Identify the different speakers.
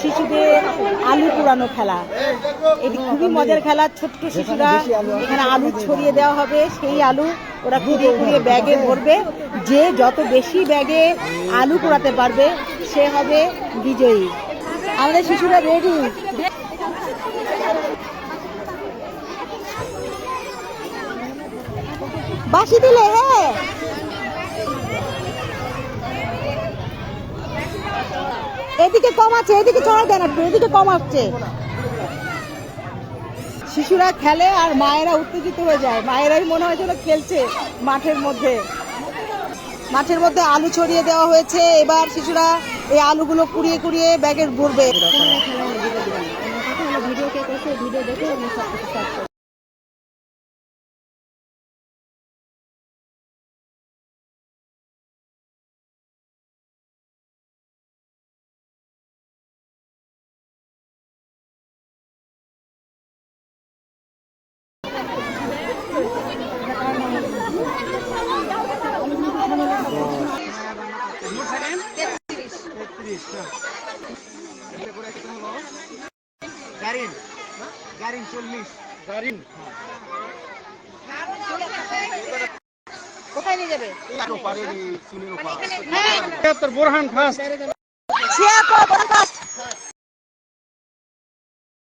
Speaker 1: শিশুদের আলু পোড়ানো খেলা। এটি খুবই মজার খেলা। ছোট্ট শিশুরা এখানে আলু ছড়িয়ে দেওয়া হবে, সেই আলু ওরা কুড়িয়ে কুড়িয়ে ব্যাগে ভরবে। যে যত বেশি ব্যাগে আলু পোড়াতে পারবে সে হবে বিজয়ী। আমাদের শিশুরা রেডি। বাঁশি দিলে হ্যাঁ, এদিকে কম আছে, এদিকে চড়াই দেন একটু, এদিকে কম আসছে। শিশুরা খেলে আর মায়েরা উত্তেজিত হয়ে যায়, মায়েরাই মনে হয় যেন খেলছে মাঠের মধ্যে। মাঠের মধ্যে আলু ছড়িয়ে দেওয়া হয়েছে, এবার শিশুরা এই আলুগুলো কুড়িয়ে কুড়িয়ে ব্যাগে ভরবে। ভিডিও দেখে কোথায় নিয়ে যাবে? বোরহান ফার্স্ট।